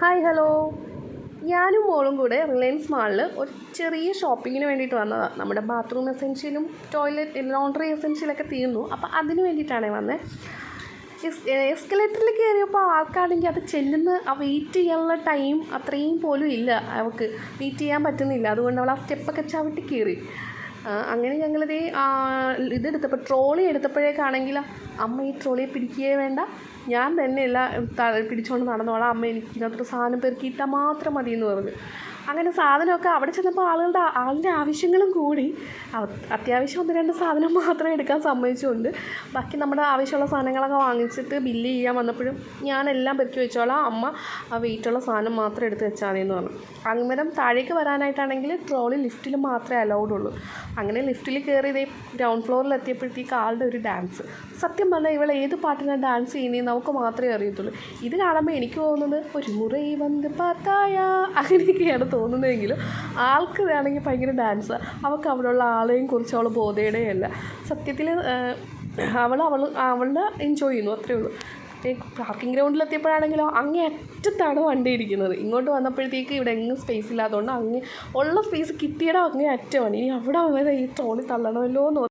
Hi hello. ഞാനും മോളും കൂടെ റിലയൻസ് മാളിൽ ഒരു ചെറിയ ഷോപ്പിങ്ങിന് വേണ്ടിയിട്ട് വന്നതാണ്. നമ്മുടെ ബാത്റൂം എസെൻഷ്യലും ടോയ്ലറ്റ് ലോണ്ടറി എസെൻഷ്യലൊക്കെ തീർന്നു. അപ്പോൾ അതിന് വേണ്ടിയിട്ടാണ് വന്നത്. എസ്കലേറ്ററിൽ കയറിയപ്പോൾ ആൾക്കാണെങ്കിൽ അത് ചെല്ലുന്ന ആ വെയിറ്റ് ചെയ്യാനുള്ള ടൈം അത്രയും പോലും ഇല്ല, അവൾക്ക് വെയിറ്റ് ചെയ്യാൻ പറ്റുന്നില്ല. അതുകൊണ്ട് അവൾ ആ സ്റ്റെപ്പൊക്കെ ചവിട്ടി കയറി. അങ്ങനെ ഞങ്ങളിതേ ഇതെടുത്തപ്പോൾ ട്രോളി എടുത്തപ്പോഴേക്കാണെങ്കിൽ അമ്മ ഈ ട്രോളിയെ പിടിക്കുകയേ വേണ്ട, ഞാൻ തന്നെ എല്ലാം പിടിച്ചുകൊണ്ട് നടന്നോളാം, അമ്മ എനിക്ക് ഇതിനകത്തൊരു സാധനം പെറുക്കിയിട്ടാൽ മാത്രം മതി എന്ന് പറഞ്ഞു. അങ്ങനെ സാധനമൊക്കെ അവിടെ ചെന്നപ്പോൾ ആളുടെ ആവശ്യങ്ങളും കൂടി. അത്യാവശ്യം 1-2 സാധനം മാത്രം എടുക്കാൻ സമ്മതിച്ചുകൊണ്ട് ബാക്കി നമ്മുടെ ആവശ്യമുള്ള സാധനങ്ങളൊക്കെ വാങ്ങിച്ചിട്ട് ബില്ല് ചെയ്യാൻ വന്നപ്പോഴും ഞാനെല്ലാം പെറുക്കി വെച്ചോളാം, അമ്മ ആ വെയിറ്റുള്ള സാധനം മാത്രം എടുത്ത് വെച്ചാൽ മതി എന്ന് പറഞ്ഞു. അന്നേരം താഴേക്ക് വരാനായിട്ടാണെങ്കിൽ ട്രോളി ലിഫ്റ്റിൽ മാത്രമേ അലൗഡ് ഉള്ളൂ. അങ്ങനെ ലിഫ്റ്റിൽ കയറിയതേ ഗ്രൗണ്ട് ഫ്ലോറിൽ എത്തിയപ്പോഴത്തേക്ക് ആളുടെ ഒരു ഡാൻസ്, സത്യം പറഞ്ഞാൽ ഇവൾ ഏത് പാട്ടിനാണ് ഡാൻസ് ചെയ്യുന്നത് നമുക്ക് മാത്രമേ അറിയത്തുള്ളൂ. ഇത് കാണുമ്പോൾ എനിക്ക് തോന്നുന്നത് ഒരു മുറൈ വന്ന് പാത്തായ അങ്ങനെയൊക്കെയാണ് തോന്നുന്നതെങ്കിലും ആൾക്ക് ഇതാണെങ്കിൽ ഭയങ്കര ഡാൻസ്. അവൾക്ക് അവിടെയുള്ള ആളെയും കുറിച്ച് അവൾ ബോധയുടെയല്ല. സത്യത്തിൽ അവളുടെ എൻജോയ് ചെയ്യുന്നു, അത്രയേ ഉള്ളൂ. പാർക്കിംഗ് ഗ്രൗണ്ടിലെത്തിയപ്പോഴാണെങ്കിലോ അങ്ങേ അറ്റത്താണ് വണ്ടി ഇരിക്കുന്നത്. ഇങ്ങോട്ട് വന്നപ്പോഴത്തേക്ക് ഇവിടെ എങ്ങും സ്പേസ് ഇല്ലാത്തതുകൊണ്ട് അങ്ങ് ഉള്ള സ്പേസ് കിട്ടിയുടെ അങ്ങേ അറ്റമാണ്. ഇനി അവിടെ വരെ ഈ ട്രോളി തള്ളണമല്ലോ എന്ന്